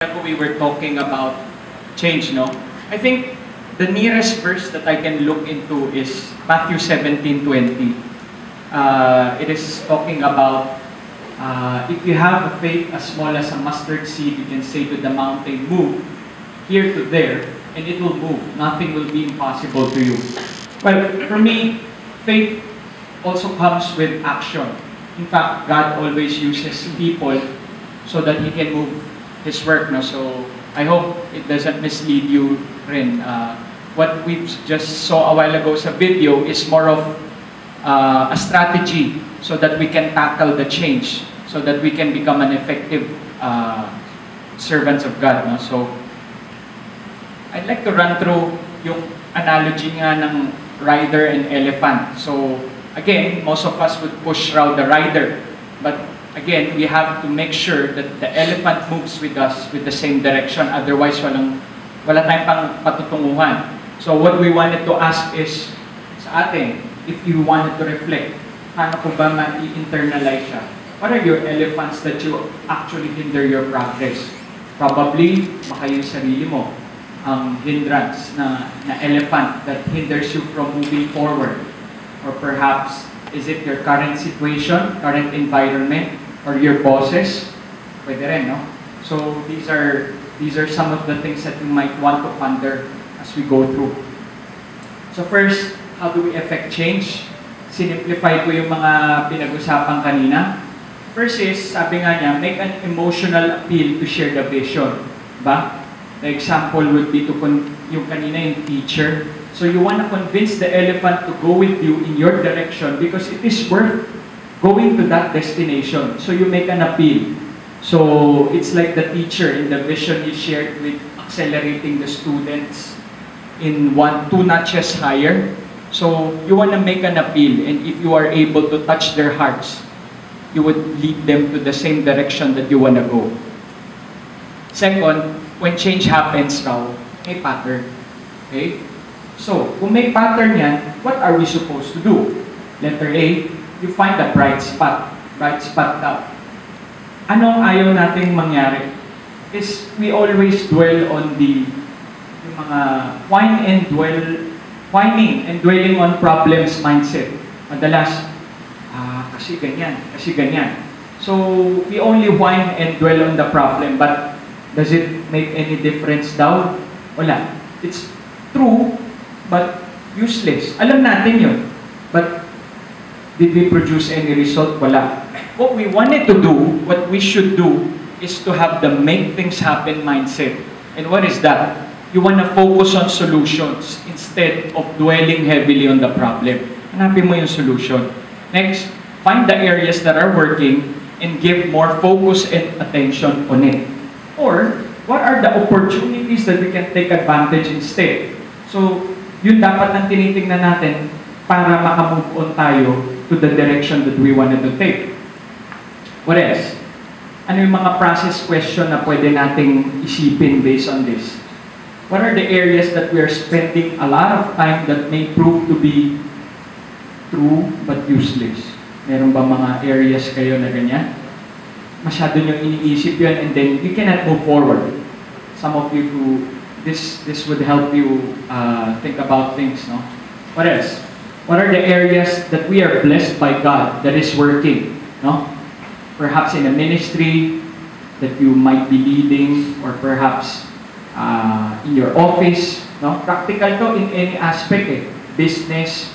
We were talking about change, no? I think the nearest verse that I can look into is Matthew 17:20. It is talking about if you have a faith as small as a mustard seed, you can say to the mountain, move here to there, and it will move. Nothing will be impossible to you. Well, for me, faith also comes with action. In fact, God always uses people so that He can move His work. No? So, I hope it doesn't mislead you rin. What we just saw a while ago sa video is more of a strategy so that we can tackle the change, so that we can become an effective servants of God. No? So, I'd like to run through yung analogy nga ng rider and elephant. So, again, most of us would push around the rider. But again, we have to make sure that the elephant moves with us with the same direction. Otherwise, wala tayong pang patutunguhan. So what we wanted to ask is, sa atin, if you wanted to reflect, paano ko ba ma-internalize siya? What are your elephants that you actually hinder your progress? Probably, baka yung sarili mo, ang hindrance na elephant that hinders you from moving forward. Or perhaps, is it your current situation, current environment, or your bosses? Pwede rin, no? So, these are some of the things that you might want to ponder as we go through. So first, how do we affect change? Sinimplify ko yung mga pinag-usapan kanina. First is, sabi nga niya, make an emotional appeal to share the vision. Ba? The example would be yung kanina yung teacher. So you want to convince the elephant to go with you in your direction because it is worth going to that destination. So you make an appeal. So it's like the teacher in the vision he shared with accelerating the students in 2 notches higher. So you want to make an appeal, and if you are able to touch their hearts, you would lead them to the same direction that you want to go. Second, when change happens raw, may pattern. Okay? So, kung may pattern yan, what are we supposed to do? Letter A, you find a bright spot. Bright spot daw. Ano ang ayaw nating mangyari? Is we always dwell on yung mga whining and dwelling on problems mindset. Madalas, kasi ganyan. So, we only whine and dwell on the problem, but does it make any difference daw? Wala. It's true, but useless. Alam natin yun. But did we produce any result? Wala. What we wanted to do, what we should do, is to have the make things happen mindset. And what is that? You want to focus on solutions instead of dwelling heavily on the problem. Hanapin mo yung solution. Next, find the areas that are working and give more focus and attention on it. Or, what are the opportunities that we can take advantage instead? So, yun dapat nang tinitingnan natin para makamove on tayo to the direction that we wanted to take. What else? Ano yung mga process question na pwede nating isipin based on this? What are the areas that we are spending a lot of time that may prove to be true but useless? Meron ba mga areas kayo na ganyan? Masyado nyo iniisip yun and then you cannot move forward. Some of you who this would help you think about things, no? What else? What are the areas that we are blessed by God that is working, no? Perhaps in a ministry that you might be leading, or perhaps in your office, no? Practical to in any aspect, business,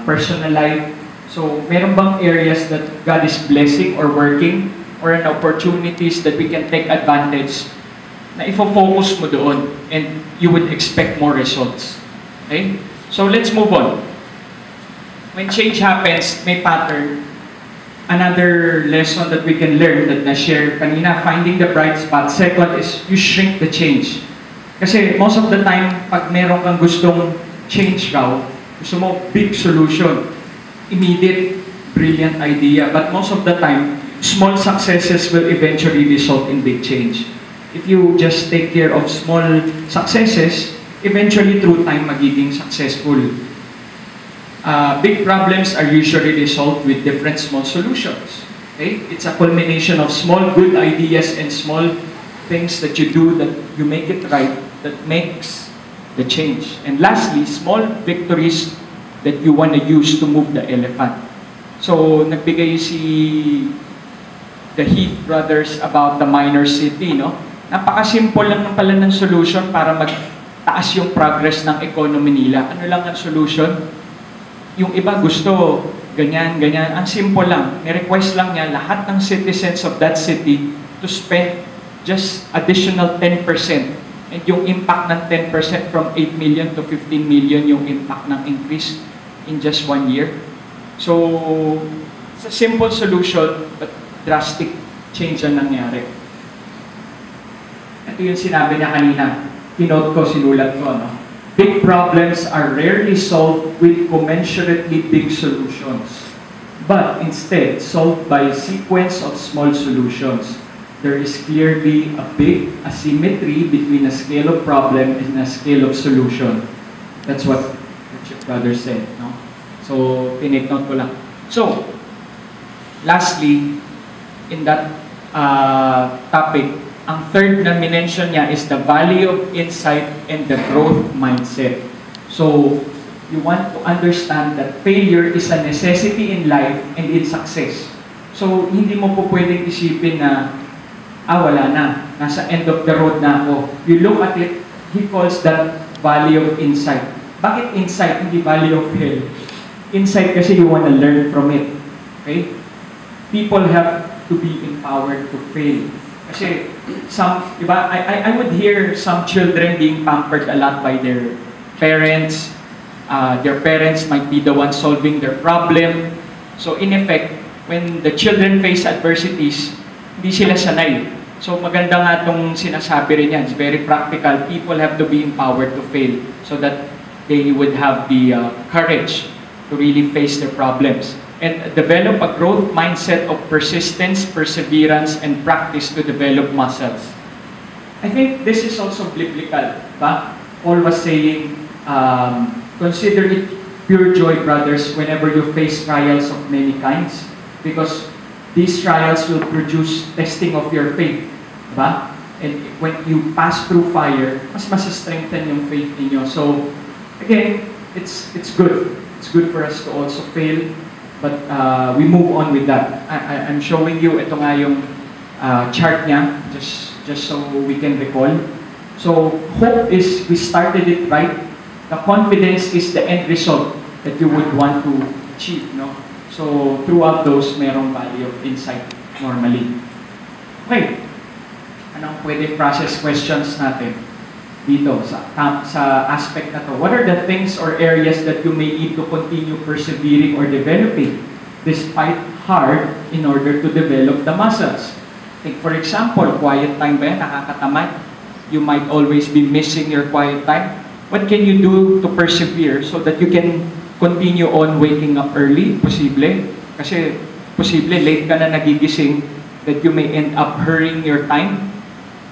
personal life. So, meron bang areas that God is blessing or working, or an opportunities that we can take advantage na ifo-focus mo doon and you would expect more results. Okay? So, let's move on. When change happens, may pattern. Another lesson that we can learn that na-share kanina, finding the bright spot. Second is, you shrink the change. Kasi most of the time, pag meron kang gustong change raw, gusto mo big solution, immediate, brilliant idea. But most of the time, small successes will eventually result in big change. If you just take care of small successes, eventually through time magiging successful. Big problems are usually resolved with different small solutions. Okay? It's a culmination of small good ideas and small things that you do, that you make it right, that makes the change. And lastly, small victories that you want to use to move the elephant. So, nagbigay si the Heath brothers about the minor city, no? Napaka-simple lang ng pala ng solution para magtaas yung progress ng economy nila. Ano lang ang solution? Yung iba gusto ganyan, ganyan. Ang simple lang. Ni-request lang niya lahat ng citizens of that city to spend just additional 10%. And yung impact ng 10% from 8 million to 15 million yung impact ng increase in just 1 year. So, it's a simple solution but drastic change ang nangyari. Ito yung sinabi niya kanina. Kinote ko, sinulat ko, no? Big problems are rarely solved with commensurately big solutions, but instead solved by a sequence of small solutions. There is clearly a big asymmetry between a scale of problem and a scale of solution. That's what Richard Brothers said, no? So, tinake note ko lang. So, lastly, in that topic, ang third na minention niya is the value of insight and the growth mindset. So, you want to understand that failure is a necessity in life and in success. So, hindi mo po pwedeng isipin na, wala na, nasa end of the road na ako. You look at it, he calls that value of insight. Bakit insight, hindi value of hell? Insight kasi you want to learn from it. Okay? People have to be empowered to fail. Kasi diba, I would hear some children being pampered a lot by their parents. Their parents might be the ones solving their problem. So in effect, when the children face adversities, hindi sila sanay. So maganda nga itong sinasabi rin yan. It's very practical. People have to be empowered to fail so that they would have the courage to really face their problems. And develop a growth mindset of persistence, perseverance, and practice to develop muscles. I think this is also biblical. Ba? Paul was saying, consider it pure joy, brothers, whenever you face trials of many kinds, because these trials will produce testing of your faith. Ba? And when you pass through fire, mas strengthen yung faith niyo. So, again, it's good. It's good for us to also fail. But we move on with that. I'm showing you, ito nga yung chart niya, just so we can recall. So, hope is, we started it right. The confidence is the end result that you would want to achieve, no? So, throughout those, merong value of insight normally. Okay. Anong pwede process questions natin dito sa aspect na to? What are the things or areas that you may need to continue persevering or developing despite hard in order to develop the muscles? Take for example, quiet time ba yan? Nakakatamad. You might always be missing your quiet time. What can you do to persevere so that you can continue on waking up early? Posible. Kasi posible, late ka na nagigising, that you may end up hurrying your time.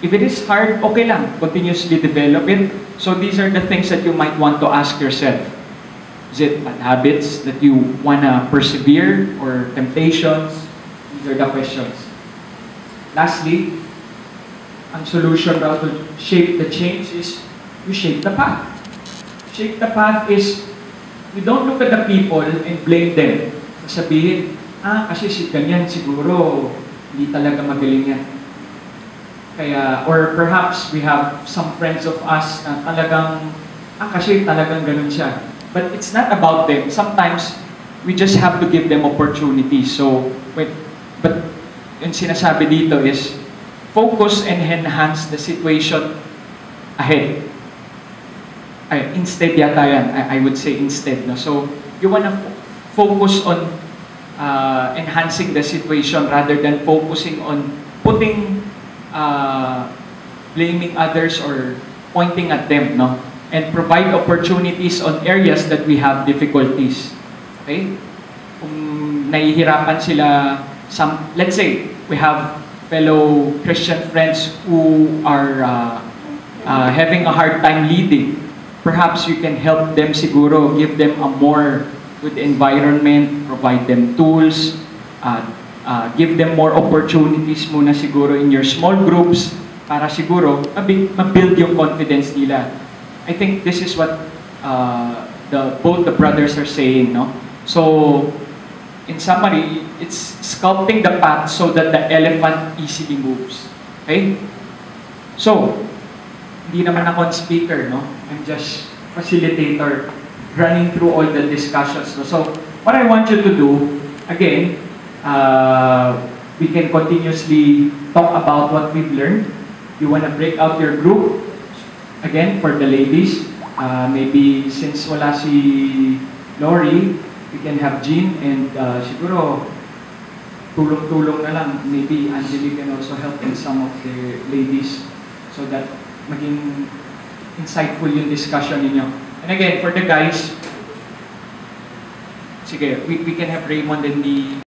If it is hard, okay lang. Continuously develop it. So these are the things that you might want to ask yourself. Is it bad habits that you want to persevere or temptations? These are the questions. Lastly, ang solution daw to shape the change is you shape the path. Shape the path is you don't look at the people and blame them. Sabihin, kasi si ganyan siguro hindi talaga magaling yan. Kaya, or perhaps we have some friends of us na talagang, kasi talagang ganun siya. But it's not about them. Sometimes, we just have to give them opportunities. So, but yung sinasabi dito is, focus and enhance the situation ahead. Instead yata yan. I would say instead. No? So, you wanna focus on enhancing the situation rather than focusing on putting blaming others or pointing at them, no? And provide opportunities on areas that we have difficulties. Okay? Kung nahihirapan sila, let's say, we have fellow Christian friends who are having a hard time leading. Perhaps you can help them siguro, give them a more good environment, provide them tools, give them more opportunities muna siguro in your small groups para siguro ma-build yung confidence nila. I think this is what both the brothers are saying, no? So, in summary, it's sculpting the path so that the elephant easily moves. Okay? So, hindi naman ako speaker, no? I'm just facilitator running through all the discussions. No? So, what I want you to do, again, we can continuously talk about what we've learned. You want to break out your group, again, for the ladies. Maybe since wala si Lori, we can have Jean and siguro tulong-tulong na lang. Maybe Angelique can also help in some of the ladies so that maging insightful yung discussion ninyo. And again, for the guys, sige, we can have Raymond and the